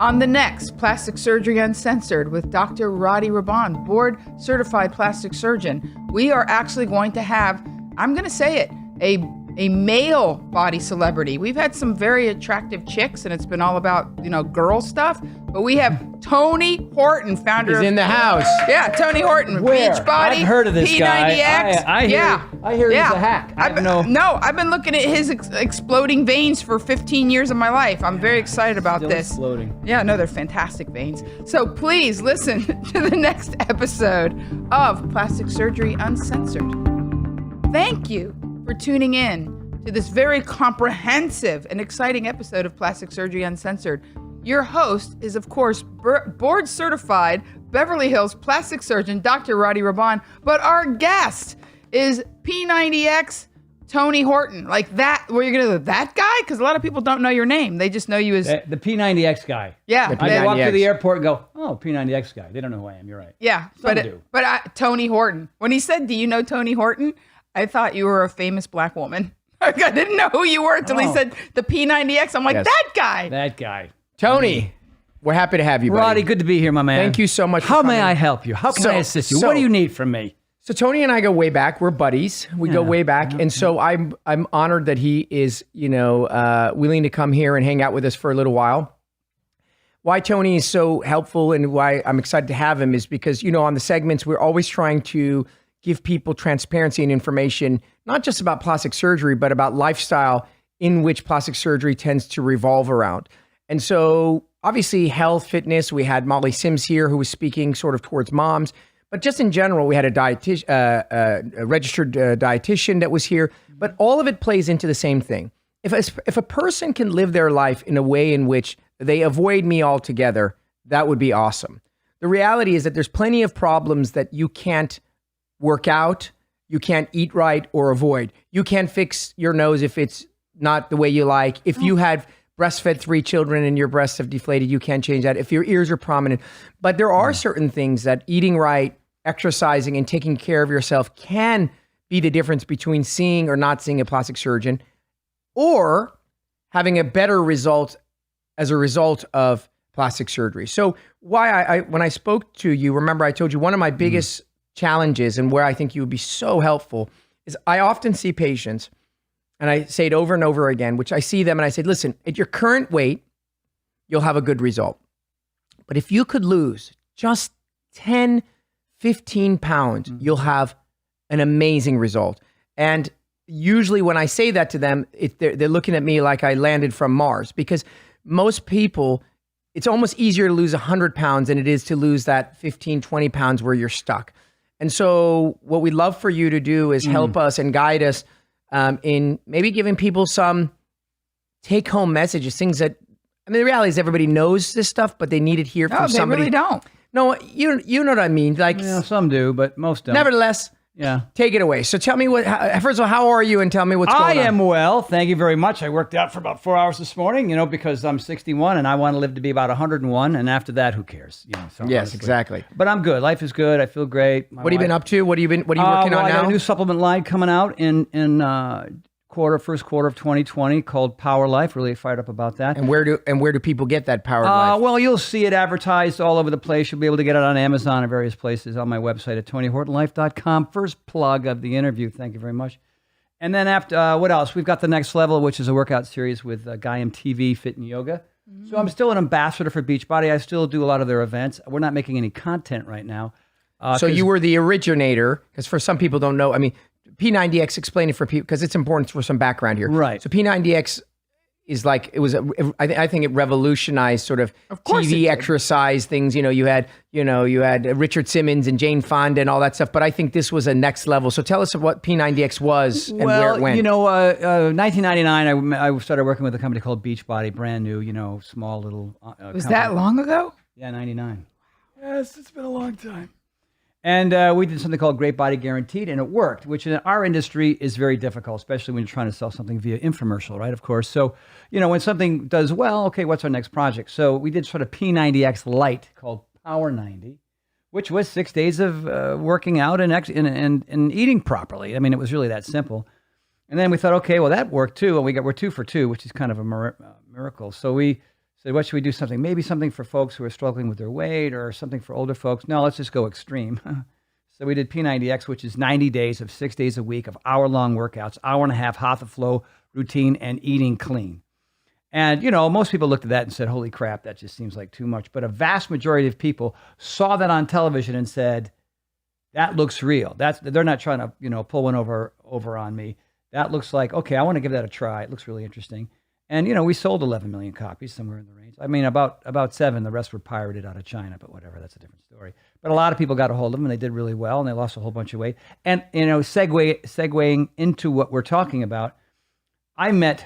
On the next Plastic Surgery Uncensored with Dr. Roddy Raban, board certified plastic surgeon, we are actually going to have, I'm going to say it, a male body celebrity. We've had some very attractive chicks and it's been all about, girl stuff, but we have Tony Horton, founder He's in the house. Yeah, Tony Horton, Where? Beachbody, I've heard of this P90X. guy. I hear yeah. he's a hack. I've been looking at his exploding veins for 15 years of my life. I'm very excited about Still this. exploding. Yeah, no, they're fantastic veins. So please listen to the next episode of Plastic Surgery Uncensored. Thank you for tuning in to this very comprehensive and exciting episode of Plastic Surgery Uncensored. Your host is, of course, board certified Beverly Hills plastic surgeon, Dr. Roddy Raban, but our guest is P90X Tony Horton. Like that, where you're going to that guy? Because a lot of people don't know your name. They just know you as... The P90X guy. Yeah. I walk to the airport and go, oh, P90X guy. They don't know who I am. You're right. Yeah. Some do. But Tony Horton. When he said, do you know Tony Horton? I thought you were a famous black woman. I didn't know who you were until he said the P90X. I'm like, Yes. that guy. That guy. Tony, we're happy to have you, buddy. Roddy, good to be here, my man. Thank you so much for How may coming. I help you? How can I assist you? What do you need from me? So Tony and I go way back. We're buddies. We go way back, and so I'm honored that he is willing to come here and hang out with us for a little while. Why Tony is so helpful and why I'm excited to have him is because on the segments we're always trying to give people transparency and information, not just about plastic surgery, but about lifestyle in which plastic surgery tends to revolve around. And so obviously health, fitness, we had Molly Sims here who was speaking sort of towards moms, but just in general, we had a registered dietitian that was here, but all of it plays into the same thing. If a person can live their life in a way in which they avoid me altogether, that would be awesome. The reality is that there's plenty of problems that you can't work out, you can't eat right or avoid. You can't fix your nose if it's not the way you like. If you had breastfed 3 children and your breasts have deflated, you can't change that. If your ears are prominent. But there are certain things that eating right, exercising, and taking care of yourself can be the difference between seeing or not seeing a plastic surgeon or having a better result as a result of plastic surgery. So why when I spoke to you, remember I told you one of my biggest challenges and where I think you would be so helpful is I often see patients and I say it over and over again, which I see them and I say, listen, at your current weight, you'll have a good result. But if you could lose just 10, 15 pounds, you'll have an amazing result. And usually when I say that to them, they're looking at me like I landed from Mars because most people, it's almost easier to lose 100 pounds than it is to lose that 15, 20 pounds where you're stuck. And so what we'd love for you to do is help us and guide us in maybe giving people some take-home messages, things that, the reality is everybody knows this stuff, but they need it here from somebody. No, they really don't. No, you know what I mean. Like, Some do, but most don't. Nevertheless, take it away. So tell me first of all, how are you and tell me what's going on. I am well. Thank you very much. I worked out for about 4 hours this morning, because I'm 61 and I want to live to be about 101. And after that, who cares? So yes, honestly. exactly. But I'm good. Life is good. I feel great. What have you been up to? What are you working on now? I got a new supplement line coming out in first quarter of 2020 called Power Life. Really fired up about that. And where do people get that Power Life? Well, you'll see it advertised all over the place. You'll be able to get it on Amazon and various places on my website at TonyHortonLife.com. First plug of the interview. Thank you very much. And then after, what else? We've got the Next Level, which is a workout series with Guy MTV Fit and Yoga. So I'm still an ambassador for Beachbody. I still do a lot of their events. We're not making any content right now. So you were the originator, because for some people don't know, P90X, explain it for people, because it's important for some background here. Right. So P90X is like, I think it revolutionized sort of TV exercise things. You had Richard Simmons and Jane Fonda and all that stuff. But I think this was a next level. So tell us what P90X was and where it went. 1999, I started working with a company called Beachbody, brand new, small little Was that long ago? Yeah, 99. Yes, it's been a long time. And we did something called Great Body Guaranteed, and it worked, which in our industry is very difficult, especially when you're trying to sell something via infomercial, right? Of course. So, when something does well, okay, what's our next project? So we did sort of P90X Lite called Power 90, which was 6 days of working out and eating properly. It was really that simple. And then we thought, okay, well, that worked too. And we're 2 for 2, which is kind of a miracle. So we Said, what should we do? Maybe something for folks who are struggling with their weight, or something for older folks. No, let's just go extreme. So we did P90X, which is 90 days of 6 days a week of hour-long workouts, hour and a half, hot to flow routine, and eating clean. And, most people looked at that and said, holy crap, that just seems like too much. But a vast majority of people saw that on television and said, that looks real. They're not trying to, pull one over on me. That looks like, okay, I want to give that a try. It looks really interesting. And, we sold 11 million copies, somewhere in the range. I mean, about 7. The rest were pirated out of China, but whatever, that's a different story. But a lot of people got a hold of them, and they did really well, and they lost a whole bunch of weight. And, segueing into what we're talking about, I met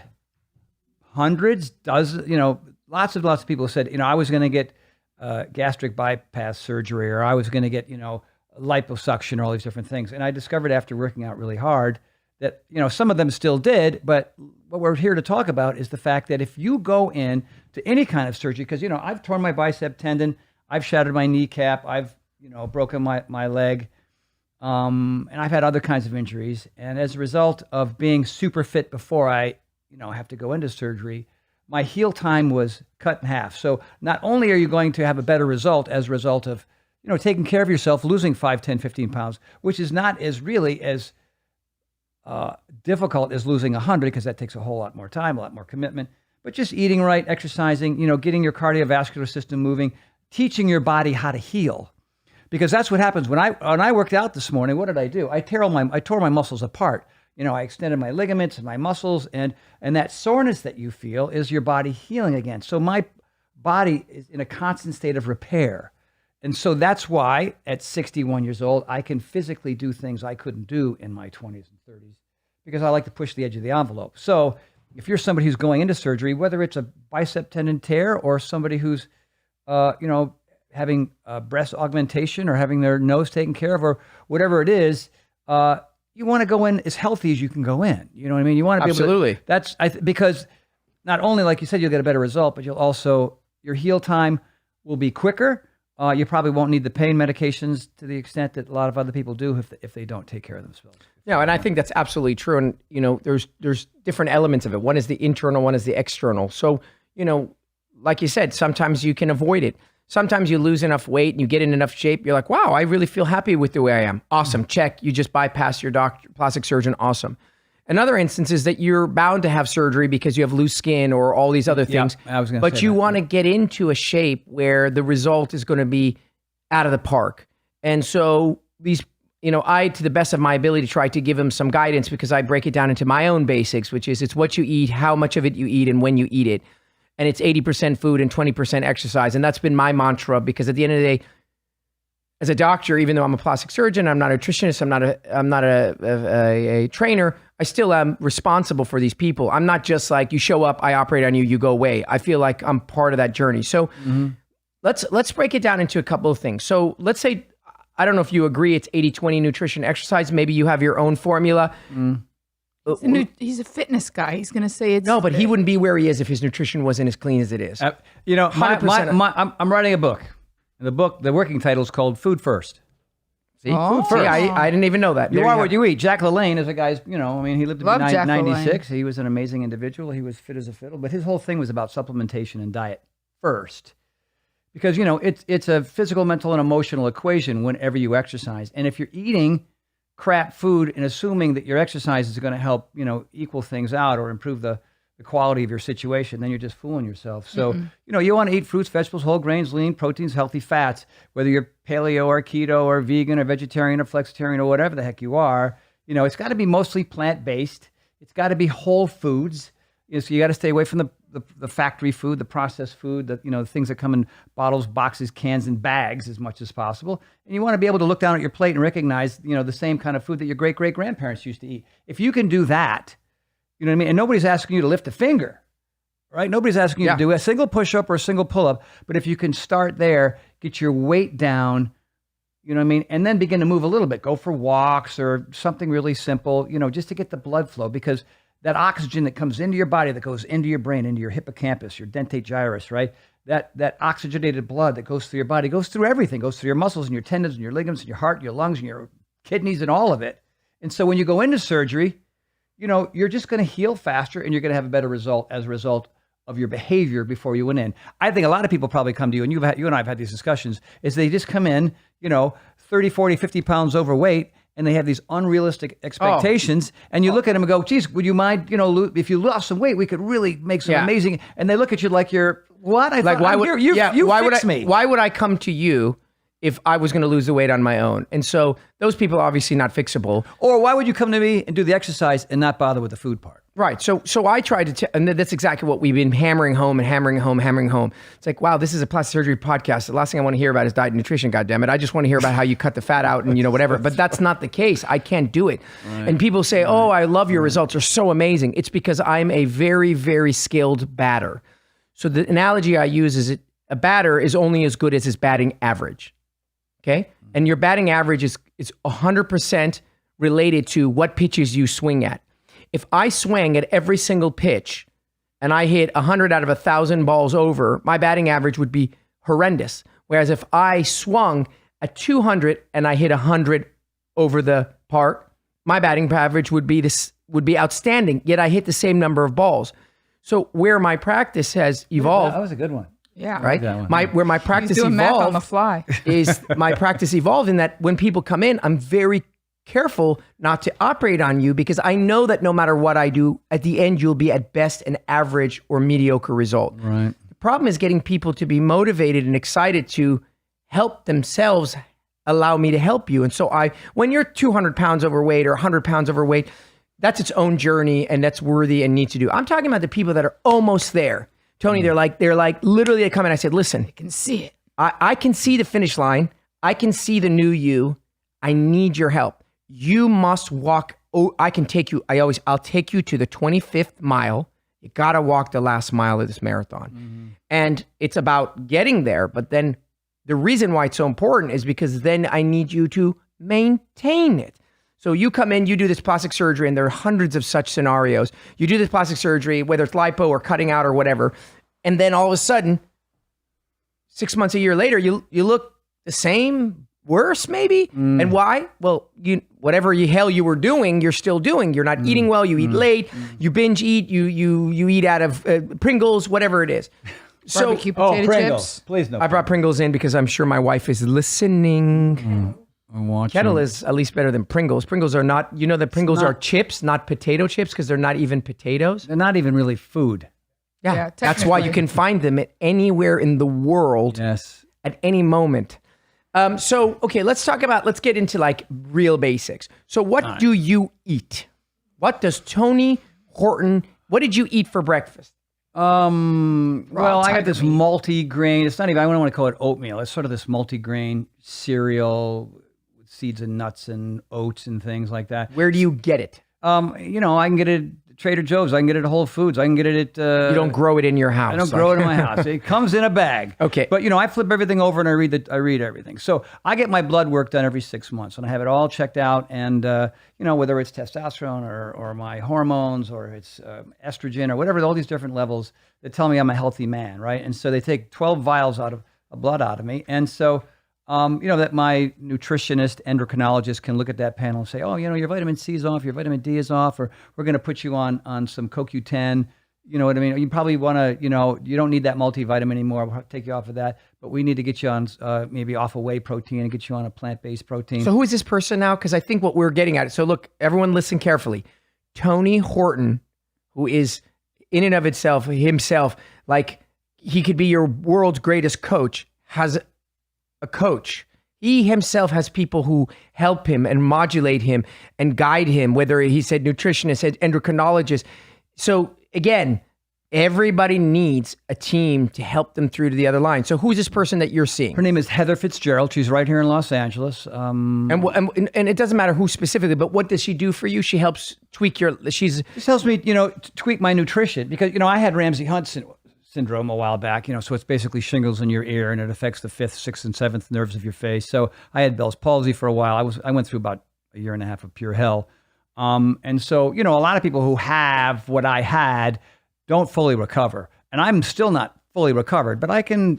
hundreds, dozens, lots of people said, I was going to get gastric bypass surgery, or I was going to get, liposuction, or all these different things. And I discovered after working out really hard that, some of them still did, but what we're here to talk about is the fact that if you go in to any kind of surgery, because, I've torn my bicep tendon, I've shattered my kneecap, I've, broken my leg, and I've had other kinds of injuries. And as a result of being super fit before I, have to go into surgery, my heal time was cut in half. So not only are you going to have a better result as a result of, taking care of yourself, losing 5, 10, 15 pounds, which is not as difficult as losing 100, because that takes a whole lot more time, a lot more commitment, but just eating right, exercising, getting your cardiovascular system moving, teaching your body how to heal. Because that's what happens when I worked out this morning. What did I do? I tore my muscles apart. I extended my ligaments and my muscles, and that soreness that you feel is your body healing again. So my body is in a constant state of repair. And so that's why at 61 years old, I can physically do things I couldn't do in my 20s and 30s, because I like to push the edge of the envelope. So if you're somebody who's going into surgery, whether it's a bicep tendon tear, or somebody who's, having breast augmentation, or having their nose taken care of, or whatever it is, you want to go in as healthy as you can go in. You know what I mean? You want to be Absolutely. able to, because not only, like you said, you'll get a better result, but your heal time will be quicker. You probably won't need the pain medications to the extent that a lot of other people do if they don't take care of themselves. Yeah, and I think that's absolutely true. And, there's different elements of it. One is the internal, one is the external. So, like you said, sometimes you can avoid it. Sometimes you lose enough weight and you get in enough shape. You're like, wow, I really feel happy with the way I am. Awesome. Check. You just bypass your doctor, plastic surgeon. Awesome. Another instance is that you're bound to have surgery because you have loose skin or all these other things. Yeah, I was going to but say you that. want to get into a shape where the result is going to be out of the park. And so these, I, to the best of my ability, try to give them some guidance, because I break it down into my own basics, which is it's what you eat, how much of it you eat, and when you eat it. And it's 80% food and 20% exercise. And that's been my mantra, because at the end of the day, as a doctor, even though I'm a plastic surgeon, I'm not a nutritionist, I'm not a trainer, I still am responsible for these people. I'm not just like, you show up, I operate on you, you go away. I feel like I'm part of that journey. So let's break it down into a couple of things. So let's say, I don't know if you agree, it's 80-20 nutrition exercise. Maybe you have your own formula. He's a fitness guy. He's going to say it's... No, but he wouldn't be where he is if his nutrition wasn't as clean as it is. 100%. I'm writing a book. And the working title is called Food First. See? Oh. Food First. See, I didn't even know that. You There are have what you eat. Jack LaLanne is a guy's, he lived to Love be Jack 96. He was an amazing individual. He was fit as a fiddle. But his whole thing was about supplementation and diet first. Because, it's a physical, mental, and emotional equation whenever you exercise. And if you're eating crap food and assuming that your exercise is going to help, equal things out or improve the quality of your situation, then you're just fooling yourself. So, you want to eat fruits, vegetables, whole grains, lean proteins, healthy fats, whether you're paleo or keto or vegan or vegetarian or flexitarian or whatever the heck you are. It's got to be mostly plant-based. It's got to be whole foods. So you got to stay away from the factory food, the processed food, the things that come in bottles, boxes, cans, and bags as much as possible. And you want to be able to look down at your plate and recognize, the same kind of food that your great-great-grandparents used to eat. If you can do that, you know what I mean? And nobody's asking you to lift a finger, right? Nobody's asking you to do a single push-up or a single pull-up. But if you can start there, get your weight down, you know what I mean? And then begin to move a little bit. Go for walks or something really simple, just to get the blood flow. Because that oxygen that comes into your body, that goes into your brain, into your hippocampus, your dentate gyrus, right? That oxygenated blood that goes through your body, goes through everything, goes through your muscles and your tendons and your ligaments and your heart, and your lungs and your kidneys and all of it. And so when you go into surgery, you're just going to heal faster and you're going to have a better result as a result of your behavior before you went in. I think a lot of people probably come to you, and you and I have had these discussions, is they just come in, 30, 40, 50 pounds overweight, and they have these unrealistic expectations, and you look at them and go, geez, would you mind, if you lost some weight, we could really make some amazing, and they look at you like you're, what? Why would I come to you if I was going to lose the weight on my own? And so those people are obviously not fixable. Or why would you come to me and do the exercise and not bother with the food part? Right. So I tried to, and that's exactly what we've been hammering home. It's like, wow, this is a plastic surgery podcast. The last thing I want to hear about is diet and nutrition, goddammit. I just want to hear about how you cut the fat out and, whatever. But that's not the case. I can't do it. Right. And people say, oh, I love your results. They're so amazing. It's because I'm a very, very skilled batter. So the analogy I use is a batter is only as good as his batting average. Okay? And your batting average is 100% related to what pitches you swing at. If I swing at every single pitch and I hit 100 out of 1,000 balls over, my batting average would be horrendous. Whereas if I swung at 200 and I hit 100 over the park, my batting average would be outstanding. Yet I hit the same number of balls. So where my practice has evolved, that was a good one. Yeah. Right. Where my practice evolved math on the fly is my practice evolved in that when people come in, I'm very careful not to operate on you because I know that no matter what I do, at the end, you'll be at best an average or mediocre result. Right. The problem is getting people to be motivated and excited to help themselves allow me to help you. And so when you're 200 pounds overweight or 100 pounds overweight, that's its own journey and that's worthy and need to do. I'm talking about the people that are almost there. Tony, they're like literally they come in. I said, listen, I can see it. I can see the finish line. I can see the new you. I need your help. You must walk. Oh, I can take you. I'll take you to the 25th mile. You got to walk the last mile of this marathon. Mm-hmm. And it's about getting there. But then the reason why it's so important is because then I need you to maintain it. So you come in, you do this plastic surgery, and there are hundreds of such scenarios. You do this plastic surgery, whether it's lipo or cutting out or whatever, and then all of a sudden, 6 months, a year later, you look the same, worse maybe. And why? Well, whatever the hell you were doing, you're still doing. You're not eating well. You eat late. You binge eat. You eat out of Pringles, whatever it is. So, barbecue potato Pringles. chips. Please no. I brought Pringles in because I'm sure my wife is listening. Kettle is at least better than Pringles. Pringles are not, that Pringles are chips, not potato chips, because they're not even potatoes. They're not even really food. Yeah, that's why you can find them at anywhere in the world at any moment. Okay, let's get into like real basics. So what do you eat? What does Tony Horton, what did you eat for breakfast? Well, I got this multi-grain, it's not even, I don't want to call it oatmeal. It's sort of this multi-grain cereal with seeds and nuts and oats and things like that. Where do you get it? I can get it at Trader Joe's. I can get it at Whole Foods. I can get it at... you don't grow it in your house. I don't grow it in my house. It comes in a bag. Okay. But, I flip everything over and I read everything. So I get my blood work done every 6 months and I have it all checked out. And, whether it's testosterone or my hormones or it's estrogen or whatever, all these different levels that tell me I'm a healthy man, right? And so they take 12 vials of blood out of me. And so... that my nutritionist, endocrinologist can look at that panel and say, oh, your vitamin C is off, your vitamin D is off, or we're going to put you on some CoQ10. You know what I mean? You probably want to, you don't need that multivitamin anymore. We'll take you off of that. But we need to get you on maybe off of whey protein and get you on a plant-based protein. So who is this person now? Because I think what we're getting at. So look, everyone listen carefully. Tony Horton, who is in and of himself, like he could be your world's greatest coach, has a coach. He himself has people who help him and modulate him and guide him, whether he said nutritionist, endocrinologist. So again, everybody needs a team to help them through to the other line. So who's this person that you're seeing? Her name is Heather Fitzgerald. She's right here in Los Angeles. And it doesn't matter who specifically, but what does she do for you? She helps tweak she helps me, tweak my nutrition because, I had Ramsay-Hunt syndrome a while back, so it's basically shingles in your ear and it affects the 5th, 6th, and 7th nerves of your face. So I had Bell's palsy for a while. I went through about a year and a half of pure hell. And so, a lot of people who have what I had don't fully recover. And I'm still not fully recovered, but I can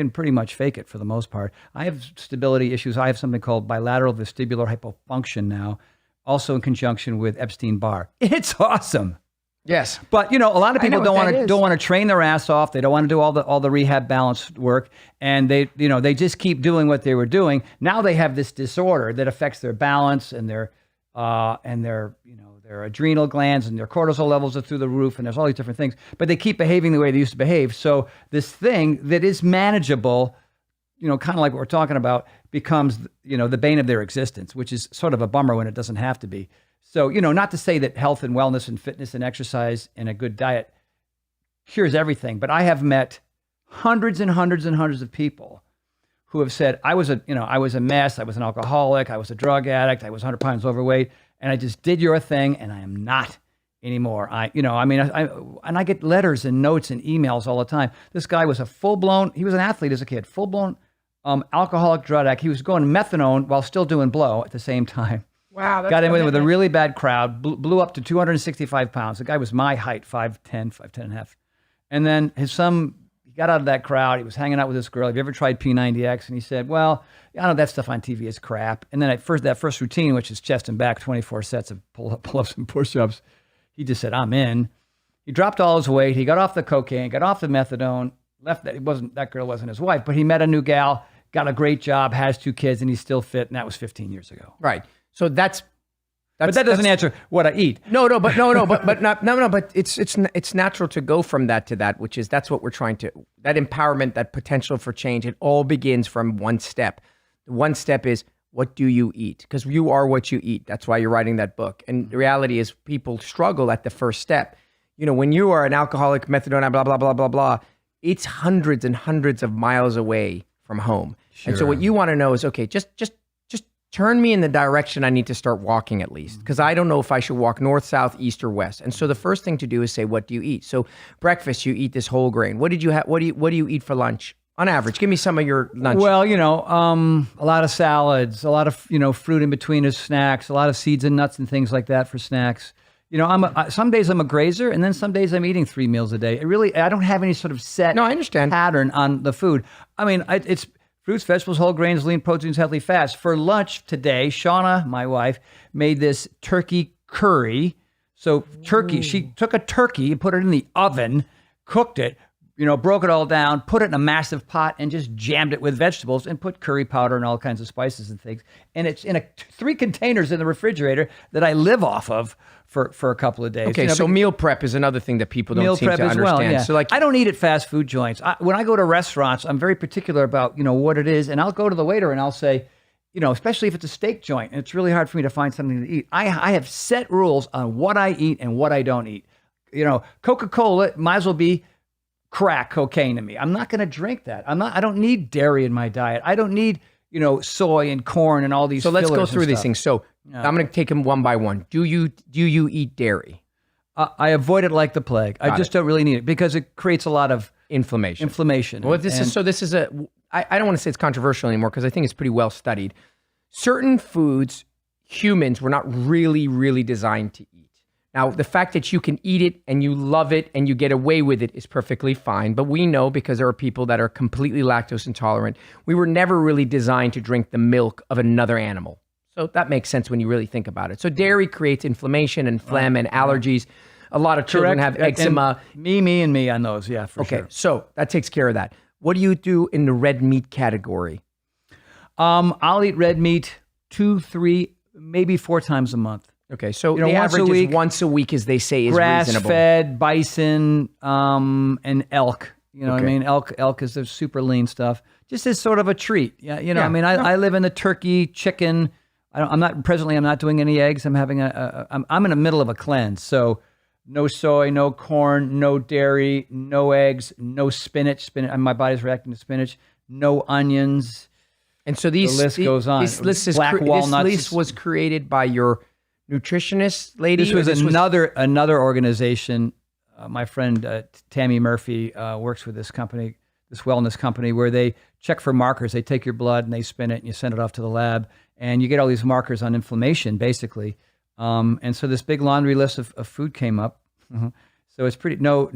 pretty much fake it for the most part. I have stability issues. I have something called bilateral vestibular hypofunction now, also in conjunction with Epstein-Barr. It's awesome. Yes. But a lot of I know people what that is. don't want to train their ass off. They don't want to do all the rehab balance work, and they just keep doing what they were doing. Now they have this disorder that affects their balance and their adrenal glands, and their cortisol levels are through the roof, and there's all these different things. But they keep behaving the way they used to behave. So this thing that is manageable, kind of like what we're talking about, becomes the bane of their existence, which is sort of a bummer when it doesn't have to be. So, not to say that health and wellness and fitness and exercise and a good diet cures everything, but I have met hundreds and hundreds and hundreds of people who have said, I was a mess, I was an alcoholic, I was a drug addict, I was 100 pounds overweight, and I just did your thing, and I am not anymore. I get letters and notes and emails all the time. This guy was he was an athlete as a kid, full-blown alcoholic drug addict. He was going methadone while still doing blow at the same time. Wow. That's Got in with a really bad crowd, blew up to 265 pounds. The guy was my height, 5'10", 5'10 and a half. And then he got out of that crowd. He was hanging out with this girl. Have you ever tried P90X? And he said, well, I know that stuff on TV is crap. And then that first routine, which is chest and back, 24 sets of pull-ups and push-ups, he just said, I'm in. He dropped all his weight. He got off the cocaine, got off the methadone, left. That girl wasn't his wife, but he met a new gal, got a great job, has 2 kids, and he's still fit. And that was 15 years ago. Right. So but that doesn't answer what I eat. But it's natural to go from that to that, which is that's what we're trying to, that empowerment, that potential for change. It all begins from one step. The one step is, what do you eat? Because you are what you eat. That's why you're writing that book. And the reality is people struggle at the first step. When you are an alcoholic, methadone, blah, blah, blah, blah, blah, it's hundreds and hundreds of miles away from home. Sure. And so what you want to know is, okay, just turn me in the direction I need to start walking at least, because I don't know if I should walk north, south, east, or west. And so the first thing to do is say, what do you eat? So breakfast, you eat this whole grain. What did you have? What do you eat for lunch on average? Give me some of your lunch. Well, a lot of salads, a lot of fruit in between as snacks, a lot of seeds and nuts and things like that for snacks. Some days I'm a grazer, and then some days I'm eating 3 meals a day. I don't have any sort of set I understand. pattern on the food. I mean, it's fruits, vegetables, whole grains, lean proteins, healthy fats. For lunch today, Shauna, my wife, made this turkey curry. So turkey, she took a turkey and put it in the oven, cooked it, broke it all down, put it in a massive pot, and just jammed it with vegetables and put curry powder and all kinds of spices and things. And it's in 3 containers in the refrigerator that I live off of for a couple of days. Okay, so meal prep is another thing that people don't seem to understand. Well, yeah. So I don't eat at fast food joints. When I go to restaurants, I'm very particular about what it is, and I'll go to the waiter and I'll say, especially if it's a steak joint, and it's really hard for me to find something to eat. I have set rules on what I eat and what I don't eat. Coca-Cola might as well be crack cocaine to me. I'm not going to drink that. I don't need dairy in my diet. I don't need soy and corn and all these. So let's go through these things. So I'm going to take them one by one. Do you eat dairy? I avoid it like the plague. I just don't really need it because it creates a lot of inflammation. Well, this is I don't want to say it's controversial anymore because I think it's pretty well studied. Certain foods, humans were not really, really designed to eat. Now, the fact that you can eat it and you love it and you get away with it is perfectly fine. But we know, because there are people that are completely lactose intolerant, we were never really designed to drink the milk of another animal. So that makes sense when you really think about it. So dairy creates inflammation and phlegm and allergies. A lot of children have eczema. And me on those, yeah, for sure. Okay, so that takes care of that. What do you do in the red meat category? I'll eat red meat 2, 3, maybe 4 times a month. Okay, so the average is once a week, as they say, is reasonable. Grass-fed, bison, and elk. What I mean? Elk is the super lean stuff. Just as sort of a treat. Yeah, I live in the turkey, chicken. I'm not doing any eggs. I'm having I'm in the middle of a cleanse. So no soy, no corn, no dairy, no eggs, no spinach. My body's reacting to spinach. No onions. And so the list goes on. This list was created by your nutritionist lady. This was another organization. My friend Tammy Murphy works with this company, this wellness company, where they check for markers. They take your blood and they spin it and you send it off to the lab, and you get all these markers on inflammation, basically. And so this big laundry list of food came up. Mm-hmm. So it's pretty no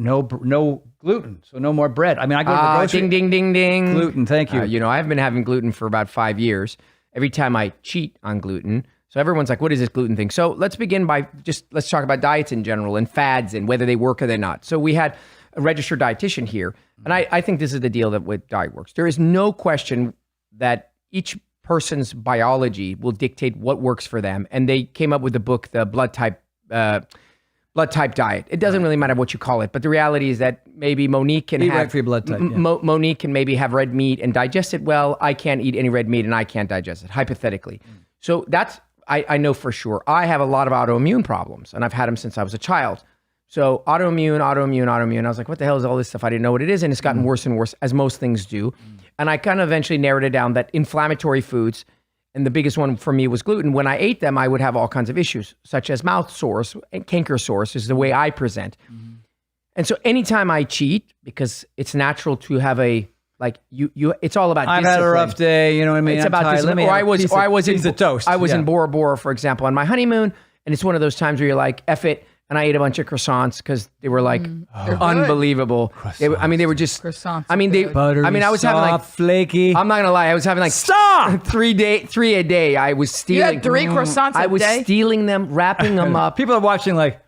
gluten, so no more bread. I mean, I go to the grocery. Ding, ding, ding, ding. Gluten, thank you. I've been having gluten for about 5 years. Every time I cheat on gluten, So everyone's like, what is this gluten thing? So let's begin by let's talk about diets in general and fads and whether they work or they're not. So we had a registered dietitian here. And I think this is the deal that with diet works. There is no question that each person's biology will dictate what works for them. And they came up with the book, the blood type diet. It doesn't really matter what you call it, but the reality is that maybe Monique can Eat right for your blood type. Monique can maybe have red meat and digest it well. I can't eat any red meat and I can't digest it, hypothetically. So that's, I know for sure. I have a lot of autoimmune problems and I've had them since I was a child. So autoimmune. I was like, what the hell is all this stuff? I didn't know what it is. And it's gotten worse and worse, as most things do. And I kind of eventually narrowed it down that inflammatory foods, and the biggest one for me was gluten. When I ate them, I would have all kinds of issues, such as mouth sores and canker sores is the way I present. And so anytime I cheat, because it's natural to have it's all about I've discipline. had a rough day, you know what I mean? It's about discipline. Or I was in toast. I was in Bora Bora, for example, on my honeymoon, and it's one of those times where you're like, F it. And I ate a bunch of croissants because they were like unbelievable. They were just Croissants. Buttery, I was having like flaky. I'm not gonna lie, I was having like Stop! three a day. I was stealing. You had 3 croissants a day? I was stealing them, wrapping them up. People are watching like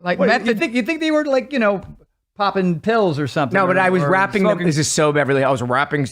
method. you think they were like, popping pills or something? No, but I was or wrapping them. smoking- This is so Beverly. I was wrapping.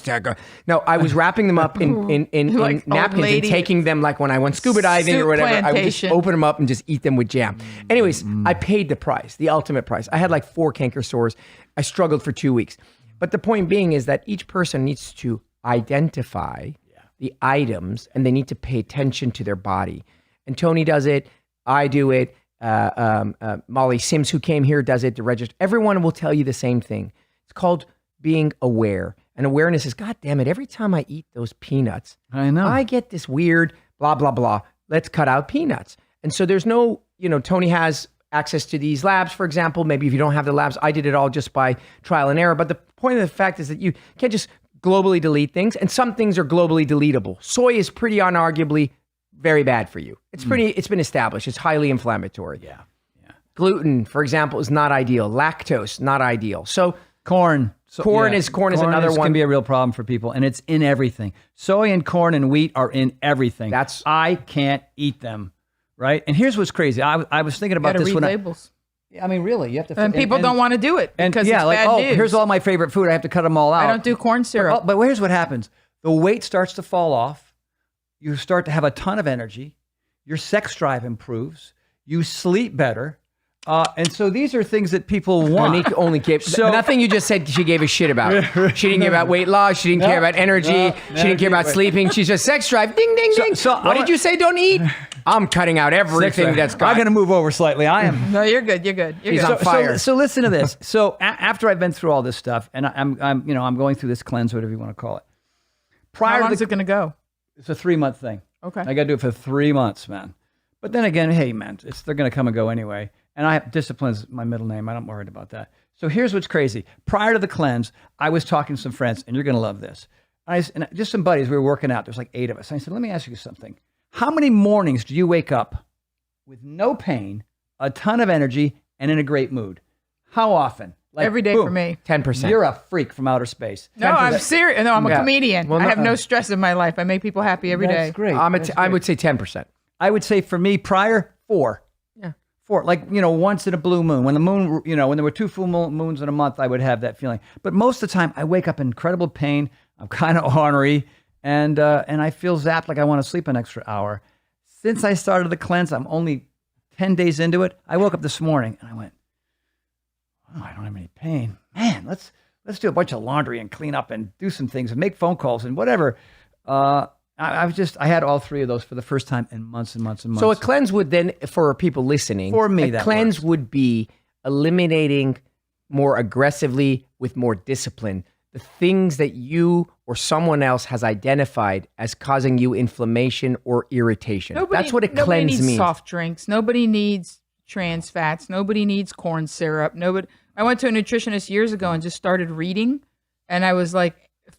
No, I was wrapping them up in Like old napkins and lady. taking them like when I went scuba diving Soup or whatever. I would just plantation. open them up and just eat them with jam. Anyways, I paid the price, the ultimate price. I had like 4 canker sores. I struggled for 2 weeks. But the point being is that each person needs to identify the items and they need to pay attention to their body. And Tony does it. I do it. Molly Sims, who came here, does it to register. Everyone will tell you the same thing. It's called being aware. And awareness is, God damn it, every time I eat those peanuts, I know. I get this weird blah, blah, blah. Let's cut out peanuts. And so there's no, Tony has access to these labs, for example. Maybe if you don't have the labs, I did it all just by trial and error. But the point of the fact is that you can't just globally delete things. And some things are globally deletable. Soy is pretty unarguably very bad for you. It's been established. It's highly inflammatory. Yeah. Gluten, for example, is not ideal. Lactose, not ideal. So Corn. Corn is another one. Can be a real problem for people, and it's in everything. Soy and corn and wheat are in everything. I can't eat them, right? And here's what's crazy. I was thinking about Gotta this read when labels. really, you have to. And people don't want to do it because it's bad news. Here's all my favorite food. I have to cut them all out. I don't do corn syrup. But here's what happens: the weight starts to fall off. You start to have a ton of energy. Your sex drive improves. You sleep better. And so these are things that people want. Monique only gave nothing you just said she gave a shit about. She didn't care about weight loss. She didn't care about energy. She didn't care about sleeping. She's just sex drive. Ding, ding, ding. What did you say? Don't eat? I'm cutting out everything that's got. I'm going to move over slightly. I am. No, you're good. You're good. He's on fire. So listen to this. So after I've been through all this stuff, and I'm going through this cleanse, whatever you want to call it. How long is it going to go? It's a 3-month thing. Okay. I got to do it for 3 months, man. But then again, hey, man, they're going to come and go anyway. And discipline's my middle name. I'm not worried about that. So here's what's crazy. Prior to the cleanse, I was talking to some friends, and you're going to love this. And just some buddies, we were working out. There's like 8 of us. And I said, let me ask you something. How many mornings do you wake up with no pain, a ton of energy, and in a great mood? How often? Like, every day boom. for me. 10%. You're a freak from outer space. No, 10%. I'm serious. No, I'm a comedian. Well, I have no stress in my life. I make people happy every day. That's great. I would say 10%. I would say for me, prior, 4. Yeah. 4. Like, once in a blue moon. When the moon, when there were 2 full moons in a month, I would have that feeling. But most of the time, I wake up in incredible pain. I'm kind of ornery. And I feel zapped like I want to sleep an extra hour. Since I started the cleanse, I'm only 10 days into it. I woke up this morning and I went, oh, I don't have any pain. Man, let's do a bunch of laundry and clean up and do some things and make phone calls and whatever. I had all 3 of those for the first time in months and months and months. So a cleanse would then, for people listening, For me, a that cleanse works. would be eliminating more aggressively with more discipline the things that you or someone else has identified as causing you inflammation or irritation. That's what a nobody cleanse needs means. soft drinks. Nobody needs trans fats. Nobody needs corn syrup. I went to a nutritionist years ago and just started reading, and I was like,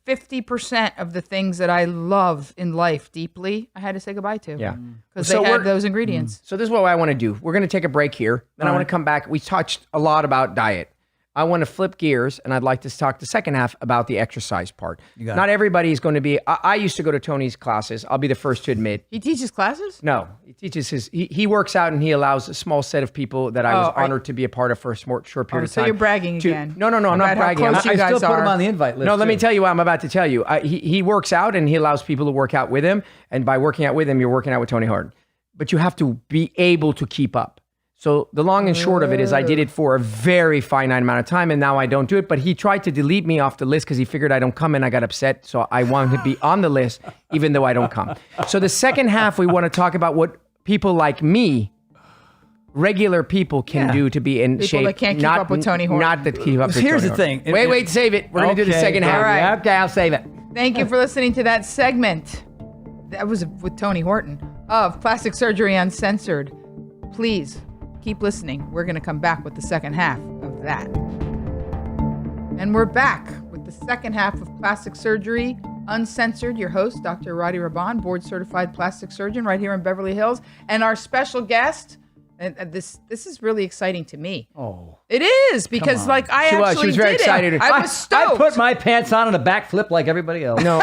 50% of the things that I love in life deeply, I had to say goodbye to. Yeah. Because So they we're- had those ingredients. So this is what I want to do. We're going to take a break here. Then I want to come back. We touched a lot about diet. I want to flip gears, and I'd like to talk the second half about the exercise part. got Not everybody is going to be. I used to go to Tony's classes. I'll be the first to admit. He teaches classes? No, he teaches he works out, and he allows a small set of people that I was honored to be a part of for a short period of time. So you're bragging again. No, I'm not bragging. Close you I guys still put him are. on the invite list. No, let me too. tell you what I'm about to tell you. He works out, and he allows people to work out with him. And by working out with him, you're working out with Tony Horton. But you have to be able to keep up. So the long and short of it is I did it for a very finite amount of time, and now I don't do it. But he tried to delete me off the list because he figured I don't come, and I got upset. So I wanted to be on the list, even though I don't come. So the second half, we want to talk about what people like me, regular people, can do to be in shape. People that can't keep up with Tony Horton. Not that keep up with Here's Tony the thing. Horton. Wait, save it. We're going to do the second half. all right. Okay, I'll save it. Thank you for listening to that segment. That was with Tony Horton of Plastic Surgery Uncensored. Please keep listening. We're going to come back with the second half of that. And we're back with the second half of Plastic Surgery Uncensored. Your host, Dr. Roddy Raban, board-certified plastic surgeon right here in Beverly Hills. And our special guest, and this is really exciting to me. Oh. It is, because like I She was. actually She was very did excited. it. I was stoked. I put my pants on a backflip like everybody else. No.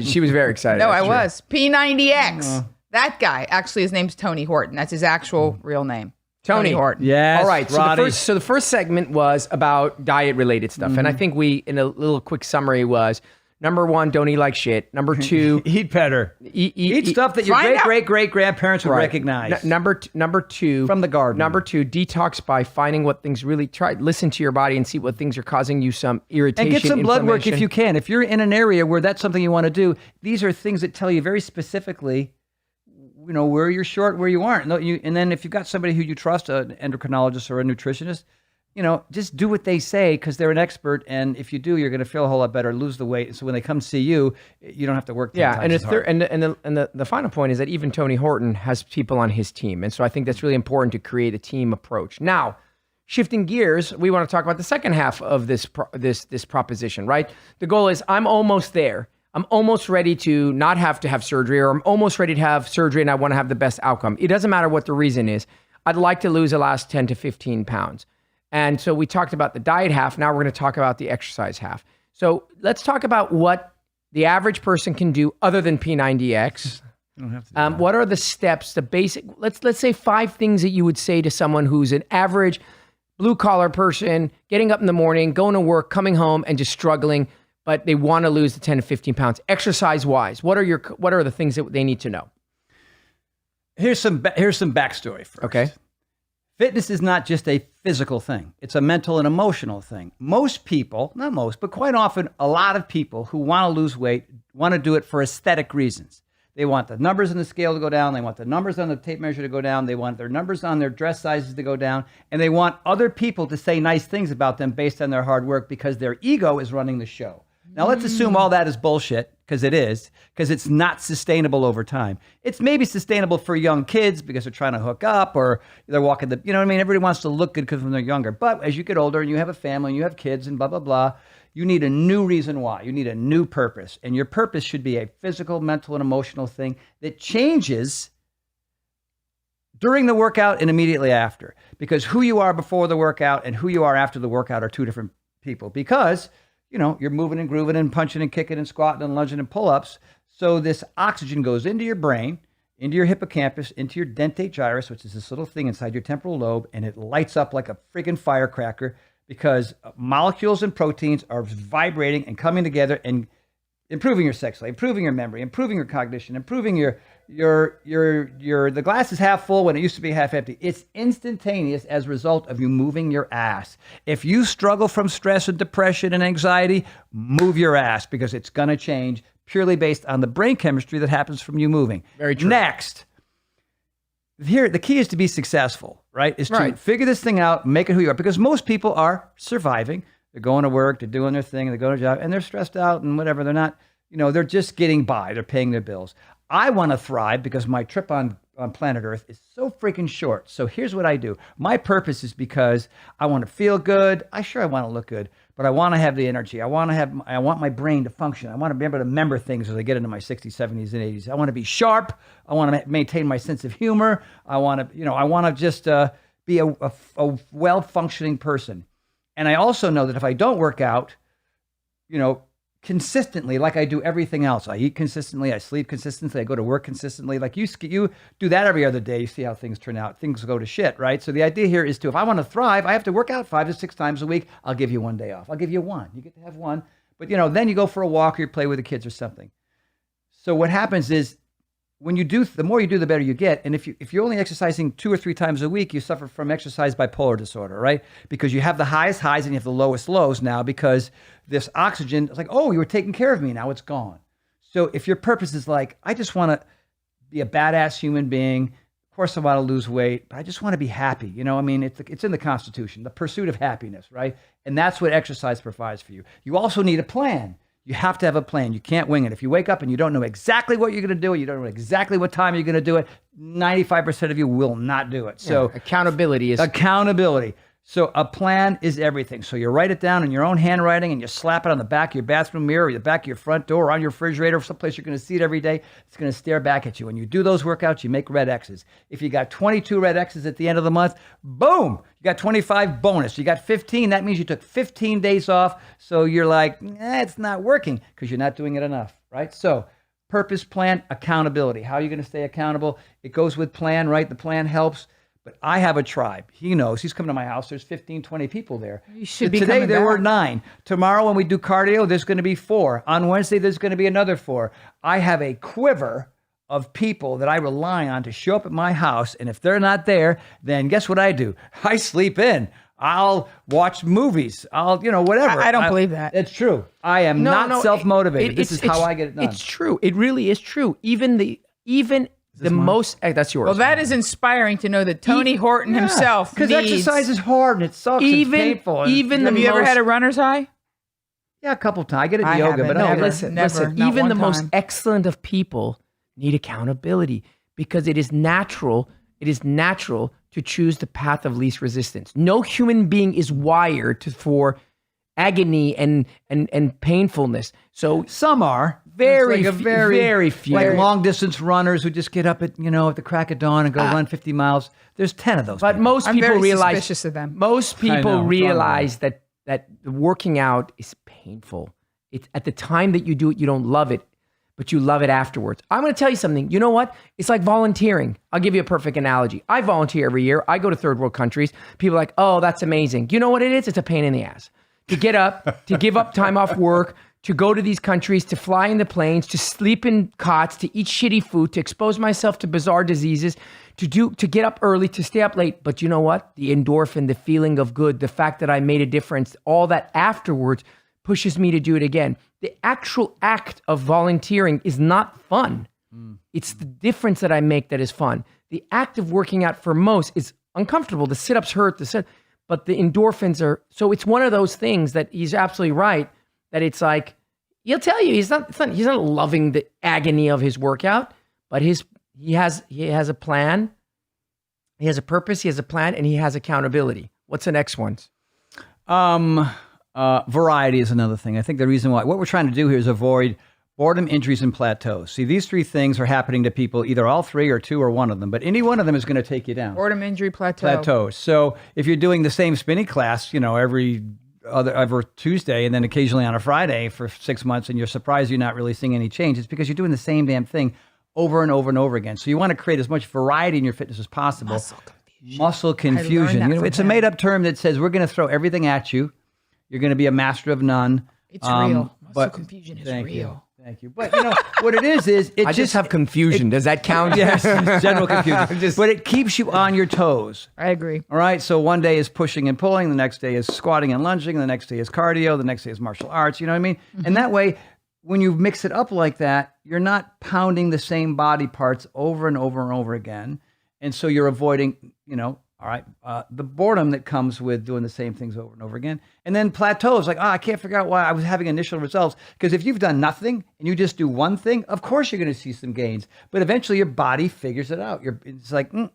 She was very excited. No, That's I true. was. P90X. That guy, actually, his name's Tony Horton. That's his actual real name. Tony Horton. Yes, All right. Roddy. So the first segment was about diet related stuff. And I think we, in a little quick summary, was number one, don't eat like shit. Number two, Eat better. Eat stuff that your Find out. great-great-great-grandparents would recognize. Number two, From the garden. Number two, detox by finding what things really listen to your body and see what things are causing you some irritation. And get some blood work if inflammation. you can. If you're in an area where that's something you want to do, these are things that tell you very specifically, you know, where you're short, where you aren't. And then if you've got somebody who you trust, an endocrinologist or a nutritionist, you know, just do what they say because they're an expert. And if you do, you're going to feel a whole lot better, lose the weight. So when they come see you, you don't have to work 10 Yeah, times and as hard. the final point is that even Tony Horton has people on his team, and so I think that's really important to create a team approach. Now, shifting gears, we want to talk about the second half of this proposition, right? The goal is I'm almost there. I'm almost ready to not have to have surgery, or I'm almost ready to have surgery and I want to have the best outcome. It doesn't matter what the reason is. I'd like to lose the last 10 to 15 pounds. And so we talked about the diet half. Now we're going to talk about the exercise half. So let's talk about what the average person can do other than P90X. What are the steps, the basic, let's say 5 things that you would say to someone who's an average blue collar person, getting up in the morning, going to work, coming home and just struggling, but they want to lose the 10 to 15 pounds. Exercise wise, what are the things that they need to know? Here's some backstory first. Okay. Fitness is not just a physical thing. It's a mental and emotional thing. Most people, not most, but quite often, a lot of people who want to lose weight want to do it for aesthetic reasons. They want the numbers on the scale to go down. They want the numbers on the tape measure to go down. They want their numbers on their dress sizes to go down. And they want other people to say nice things about them based on their hard work because their ego is running the show. Now, let's assume all that is bullshit, because it is, because it's not sustainable over time. It's maybe sustainable for young kids because they're trying to hook up or they're walking the, you know what I mean? Everybody wants to look good because when they're younger. But as you get older and you have a family and you have kids and blah, blah, blah, you need a new reason why. You need a new purpose. And your purpose should be a physical, mental, and emotional thing that changes during the workout and immediately after. Because who you are before the workout and who you are after the workout are two different people. Because you know, you're moving and grooving and punching and kicking and squatting and lunging and pull-ups. So this oxygen goes into your brain, into your hippocampus, into your dentate gyrus, which is this little thing inside your temporal lobe, and it lights up like a freaking firecracker because molecules and proteins are vibrating and coming together and improving your sex life, improving your memory, improving your cognition, improving the glass is half full when it used to be half empty. It's instantaneous as a result of you moving your ass. If you struggle from stress and depression and anxiety, move your ass because it's going to change purely based on the brain chemistry that happens from you moving. Very true. Next, here, the key is to be successful, right? Is to figure this thing out, make it who you are, because most people are surviving. They're going to work, they're doing their thing, they're going to job, and they're stressed out and whatever. They're not, you know, they're just getting by. They're paying their bills. I want to thrive because my trip on planet Earth is so freaking short. So here's what I do. My purpose is because I want to feel good. I want to look good, but I want to have the energy. I want my brain to function. I want to be able to remember things as I get into my 60s, 70s, and 80s. I want to be sharp. I want to maintain my sense of humor. I want to just be a well-functioning person. And I also know that if I don't work out, consistently, like I do everything else, I eat consistently, I sleep consistently, I go to work consistently. Like you do that every other day, you see how things turn out. Things go to shit, right? So the idea here is if I want to thrive, I have to work out 5 to 6 times a week. I'll give you one day off. I'll give you one. You get to have one. But, then you go for a walk or you play with the kids or something. So what happens is when you do, the more you do, the better you get. And if you're only exercising 2 or 3 times a week, you suffer from exercise bipolar disorder, right? Because you have the highest highs and you have the lowest lows now because this oxygen, it's like, oh, you were taking care of me. Now it's gone. So if your purpose is like, I just want to be a badass human being. Of course, I want to lose weight, but I just want to be happy. It's in the Constitution, the pursuit of happiness, right? And that's what exercise provides for you. You also need a plan. You have to have a plan. You can't wing it. If you wake up and you don't know exactly what you're going to do, you don't know exactly what time you're going to do it, 95% of you will not do it. So accountability is accountability. So a plan is everything. So you write it down in your own handwriting and you slap it on the back of your bathroom mirror, or the back of your front door, or on your refrigerator, someplace you're going to see it every day. It's going to stare back at you. When you do those workouts, you make red X's. If you got 22 red X's at the end of the month, boom, you got 25 bonus. You got 15. That means you took 15 days off. So you're like, it's not working because you're not doing it enough, right? So purpose, plan, accountability. How are you going to stay accountable? It goes with plan, right? The plan helps. But I have a tribe. He knows. He's coming to my house. There's 15, 20 people there. You should be today coming there back. were 9. Tomorrow when we do cardio, there's going to be 4. On Wednesday, there's going to be another 4. I have a quiver of people that I rely on to show up at my house. And if they're not there, then guess what I do? I sleep in. I'll watch movies. I'll, whatever. I don't believe that. It's true. I am not self-motivated. This is how I get it done. It's true. It really is true. Even the most, that's yours. Well, that is inspiring to know that Tony Horton himself because needs... exercise is hard and it sucks. It's painful. Have you ever had a runner's high? Yeah, a couple times. I get I into yoga, haven't. but Never. listen. Not Even one the most time. excellent of people need accountability because it is natural. It is natural to choose the path of least resistance. No human being is wired for agony and painfulness. So some are. very few. Like long distance runners who just get up at the crack of dawn and go run 50 miles. There's 10 of those. But people. most I'm people very realize suspicious of them. Most I know, people it's realize that working out is painful. It's at the time that you do it, you don't love it, but you love it afterwards. I'm going to tell you something. You know what? It's like volunteering. I'll give you a perfect analogy. I volunteer every year. I go to third world countries. People are like, oh, that's amazing. You know what it is? It's a pain in the ass to get up, to give up time off work, to go to these countries, to fly in the planes, to sleep in cots, to eat shitty food, to expose myself to bizarre diseases, to get up early, to stay up late. But you know what? The endorphin, the feeling of good, the fact that I made a difference, all that afterwards pushes me to do it again. The actual act of volunteering is not fun. It's the difference that I make that is fun. The act of working out for most is uncomfortable. The sit-ups hurt, but the endorphins are, so it's one of those things that he's absolutely right, that it's like, he'll tell you he's not loving the agony of his workout, but he has a plan, he has a purpose, he has a plan, and he has accountability. What's the next one? Variety is another thing. I think the reason why, what we're trying to do here is avoid boredom, injuries, and plateaus. See, these 3 things are happening to people, either all 3 or 2 or 1 of them, but any one of them is going to take you down. Boredom, injury, Plateaus. So if you're doing the same spinning class, every Tuesday and then occasionally on a Friday for 6 months, and you're surprised you're not really seeing any change, it's because you're doing the same damn thing over and over and over again. So you want to create as much variety in your fitness as possible. Muscle confusion. It's a made-up term that says we're going to throw everything at you. You're going to be a master of none. It's real. Muscle confusion is real. Thank you. But what it is it I just have confusion. Does that count? Yes, general confusion. But it keeps you on your toes. I agree. All right. So one day is pushing and pulling. The next day is squatting and lunging. The next day is cardio. The next day is martial arts. You know what I mean? Mm-hmm. And that way, when you mix it up like that, you're not pounding the same body parts over and over and over again. And so you're avoiding, the boredom that comes with doing the same things over and over again. And then plateaus, like, I can't figure out why I was having initial results. Because if you've done nothing and you just do one thing, of course you're going to see some gains. But eventually your body figures it out. It's like, you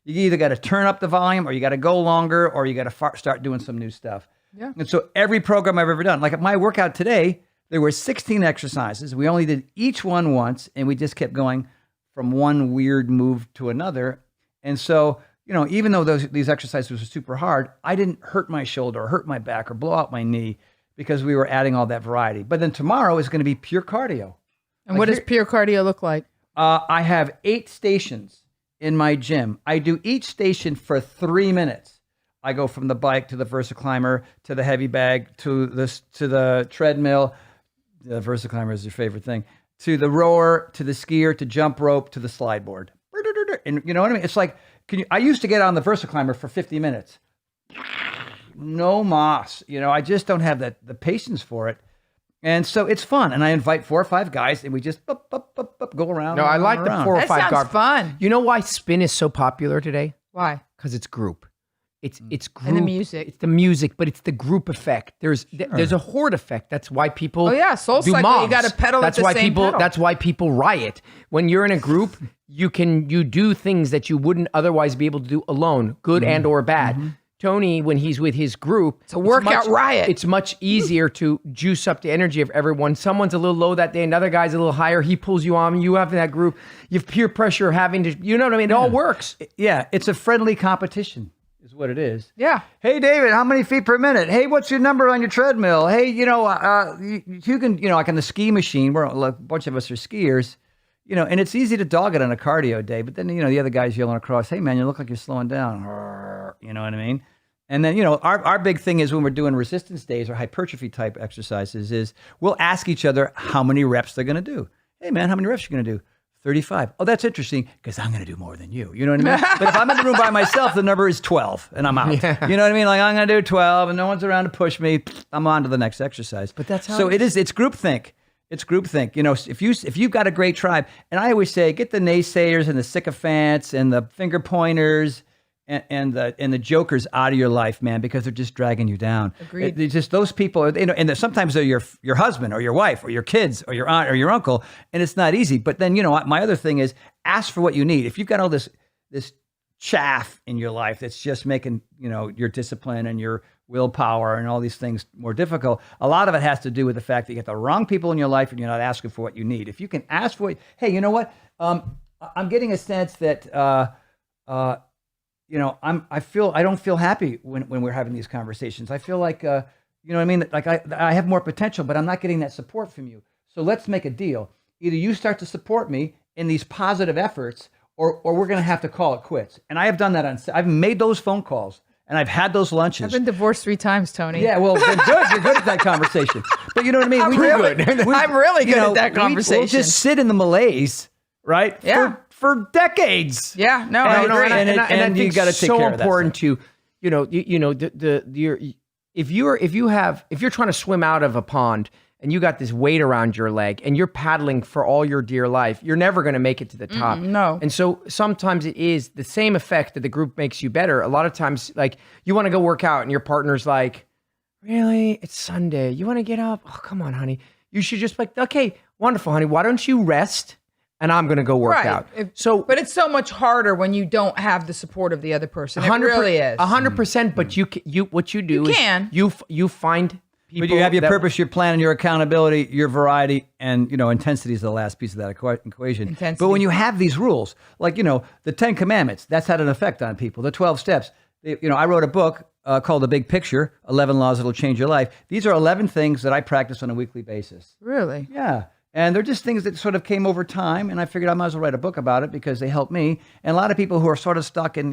either got to turn up the volume or you got to go longer or you got to start doing some new stuff. Yeah. And so every program I've ever done, like at my workout today, there were 16 exercises. We only did each one once and we just kept going from one weird move to another. And so even though these exercises were super hard, I didn't hurt my shoulder or hurt my back or blow out my knee because we were adding all that variety. But then tomorrow is going to be pure cardio. And what does pure cardio look like? I have 8 stations in my gym. I do each station for 3 minutes. I go from the bike to the VersaClimber to the heavy bag to the treadmill. The VersaClimber is your favorite thing. To the rower, to the skier, to jump rope, to the slide board. And you know what I mean? It's like, I used to get on the VersaClimber for 50 minutes. No mas. I just don't have the patience for it. And so it's fun. And I invite 4 or 5 guys and we just go around. No, I like the 4 or 5 guys. That sounds fun. You know why spin is so popular today? Why? Because it's group. It's group. And the music. It's the music, but it's the group effect. There's a horde effect. That's why people Soul do Cycle, mobs. you got to pedal that's at the why same people pedal. That's why people riot. When you're in a group, you do things that you wouldn't otherwise be able to do alone, good and or bad. Tony, when he's with his group, it's a workout riot. It's much easier to juice up the energy of everyone. Someone's a little low that day, another guy's a little higher. He pulls you on. You have that group. You have peer pressure having to, you know what I mean? It all works. Yeah, it's a friendly competition. Is what it is. Yeah. Hey, David, how many feet per minute? Hey, what's your number on your treadmill? Hey, you can, like on the ski machine, a bunch of us are skiers, and it's easy to dog it on a cardio day. But then, the other guy's yelling across, hey, man, you look like you're slowing down. You know what I mean? And then, our big thing is when we're doing resistance days or hypertrophy type exercises is we'll ask each other how many reps they're going to do. Hey, man, how many reps are you going to do? 35. Oh, that's interesting because I'm going to do more than you. You know what I mean? But if I'm in the room by myself, the number is 12 and I'm out. Yeah. You know what I mean? Like I'm going to do 12 and no one's around to push me. I'm on to the next exercise. But that's how so it is. It's groupthink. It's groupthink. If you've got a great tribe, and I always say, get the naysayers and the sycophants and the finger pointers and the jokers out of your life, man, because they're just dragging you down. Agreed. It's just those people, and sometimes they're your husband or your wife or your kids or your aunt or your uncle, and it's not easy. But then, my other thing is ask for what you need. If you've got all this chaff in your life that's just making, your discipline and your willpower and all these things more difficult, a lot of it has to do with the fact that you get the wrong people in your life and you're not asking for what you need. If you can ask for it, hey, you know what? I'm getting a sense that, I don't feel happy when we're having these conversations. I feel like, like I have more potential, but I'm not getting that support from you. So let's make a deal. Either you start to support me in these positive efforts, or we're going to have to call it quits. And I have done that I've made those phone calls and I've had those lunches. I've been divorced 3 times, Tony. Yeah, well, then good. You're good at that conversation. But you know what I mean? I'm really good at that conversation. We'll just sit in the malaise, right? Yeah. For decades. Yeah, no, I agree. And I you think got to take so care of that important stuff. to, if you're trying to swim out of a pond and you got this weight around your leg and you're paddling for all your dear life, you're never going to make it to the top. No. And so sometimes it is the same effect that the group makes you better. A lot of times, like you want to go work out and your partner's like, really? It's Sunday. You want to get up? Oh, come on, honey. You should just be like, okay, wonderful, honey. Why don't you rest? And I'm going to go work out. But it's so much harder when you don't have the support of the other person. It really is. 100%. But what you do is you find people. But you have your purpose, your plan, and your accountability, your variety, and intensity is the last piece of that equation. Intensity. But when you have these rules, like the 10 Commandments, that's had an effect on people. The 12 steps. I wrote a book called The Big Picture: 11 Laws That'll Change Your Life. These are 11 things that I practice on a weekly basis. Really? Yeah. And they're just things that sort of came over time, and I figured I might as well write a book about it because they help me. And a lot of people who are sort of stuck in,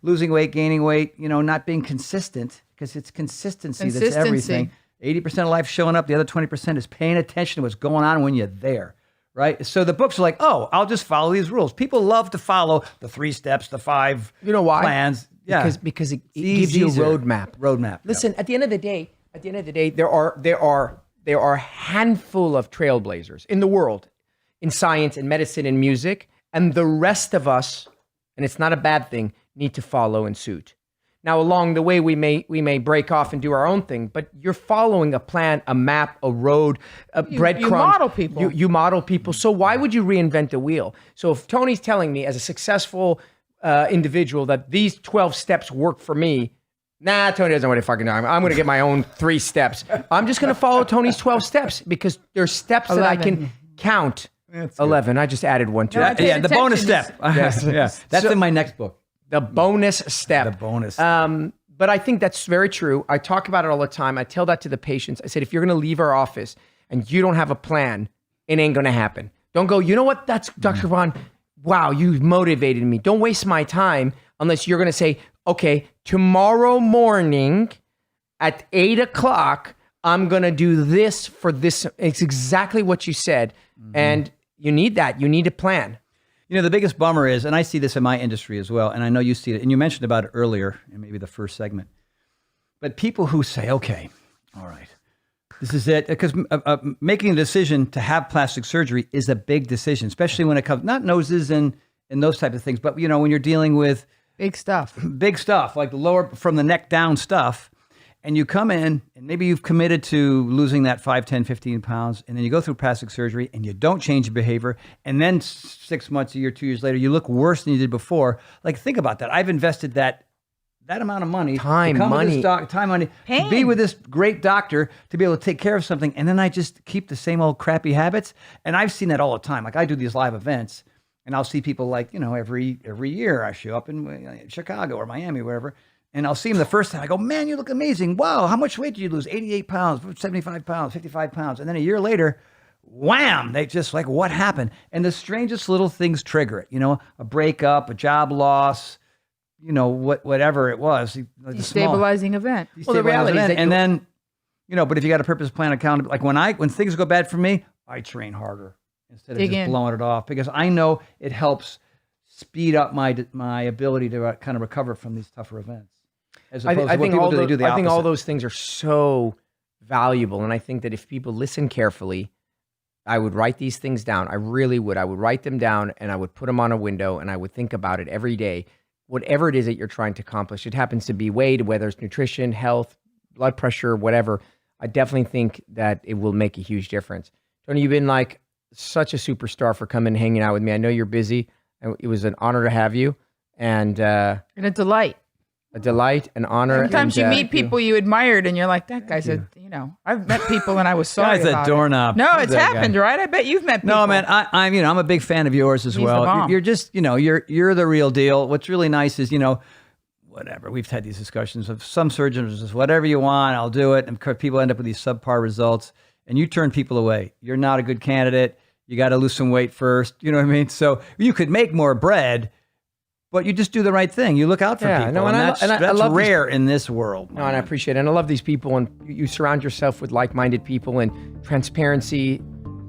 losing weight, gaining weight, not being consistent, because it's consistency that's everything. 80% of life showing up, the other 20% is paying attention to what's going on when you're there, right? So the books are like, oh, I'll just follow these rules. People love to follow the 3 steps, the 5 plans. Yeah, because it gives you a roadmap. Listen, yeah. At the end of the day, there are a handful of trailblazers in the world, in science and medicine and music, and the rest of us, and it's not a bad thing, need to follow in suit. Now, along the way, we may break off and do our own thing, but you're following a plan, a map, a road, a breadcrumb. You model people. You model people. So why would you reinvent the wheel? So if Tony's telling me as a successful individual that these 12 steps work for me, nah, Tony doesn't know what to fucking do. I'm going to get my own 3 steps. I'm just going to follow Tony's 12 steps because there's steps 11. That I can count. That's 11. Good. I just added one to it. Yeah, the bonus step. Yes. Yeah. That's in my next book. The bonus step. The bonus. But I think that's very true. I talk about it all the time. I tell that to the patients. I said, if you're going to leave our office and you don't have a plan, it ain't going to happen. Don't go, you know what? That's Dr. Vaughn. Wow, you motivated me. Don't waste my time unless you're going to say, okay, tomorrow morning at 8 o'clock, I'm going to do this for this. It's exactly what you said. And you need that. You need a plan. You know, the biggest bummer is, and I see this in my industry as well, and I know you see it, and you mentioned about it earlier in maybe the first segment, but people who say, okay, all right, this is it, because making a decision to have plastic surgery is a big decision, especially when it comes, not noses and those type of things, but, you know, when you're dealing with Big stuff, like the lower, from the neck down stuff, and you come in and maybe you've committed to losing that 5, 10, 15 pounds, and then you go through plastic surgery and you don't change your behavior, and then 6 months, a year, 2 years later, you look worse than you did before. Like, think about that. I've invested that amount of money, time, money, to be with this great doctor, to be able to take care of something, and then I just keep the same old crappy habits. And I've seen that all the time. Like, I do these live events, and I'll see people like, you know, every year I show up in Chicago or Miami, wherever. And I'll see him the first time. I go, man, you look amazing. Wow, how much weight did you lose? 88 pounds, 75 pounds, 55 pounds. And then a year later, wham, they just like, what happened? And the strangest little things trigger it. You know, a breakup, a job loss, you know, whatever it was. Destabilizing event. Well, the reality is that and then, you know, but if you got a purpose, plan, accountability, like when things go bad for me, I train harder instead of just blowing it off, because I know it helps speed up my ability to kind of recover from these tougher events. As opposed to what people do, they do the opposite. I think all those things are so valuable. And I think that if people listen carefully, I would write these things down. I really would. I would write them down and I would put them on a window and I would think about it every day. Whatever it is that you're trying to accomplish, it happens to be weight, whether it's nutrition, health, blood pressure, whatever. I definitely think that it will make a huge difference. Tony, you've been like such a superstar for coming and hanging out with me. I know you're busy. It was an honor to have you. And a delight. A delight, an honor. Sometimes you meet people you admired and you're like, that guy's I've met people and I was sorry about it. Guy's a doorknob. No, it's happened, right? I bet you've met people. No, man, I'm a big fan of yours as well. You're just, you're the real deal. What's really nice is, whatever. We've had these discussions of some surgeons just whatever you want, I'll do it. And people end up with these subpar results and you turn people away. You're not a good candidate. You got to lose some weight first. You know what I mean? So you could make more bread, but you just do the right thing. You look out for people. No, and that's rare in this world. No, and I appreciate it. And I love these people. And you surround yourself with like-minded people and transparency,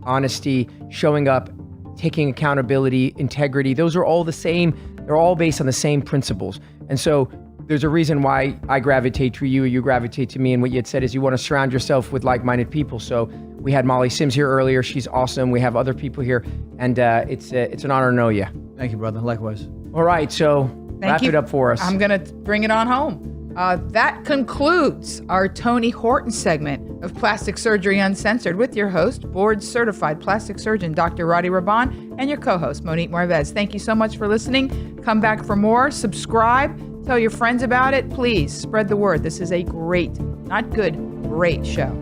honesty, showing up, taking accountability, integrity. Those are all the same. They're all based on the same principles. And so there's a reason why I gravitate to you, you gravitate to me. And what you had said is you want to surround yourself with like-minded people. So we had Molly Sims here earlier. She's awesome. We have other people here. And it's an honor to know you. Thank you, brother. Likewise. All right, so wrap it up for us. I'm going to bring it on home. That concludes our Tony Horton segment of Plastic Surgery Uncensored with your host, board-certified plastic surgeon, Dr. Roddy Raban, and your co-host, Monique Marvez. Thank you so much for listening. Come back for more. Subscribe. Tell your friends about it. Please spread the word. This is a great, not good, great show.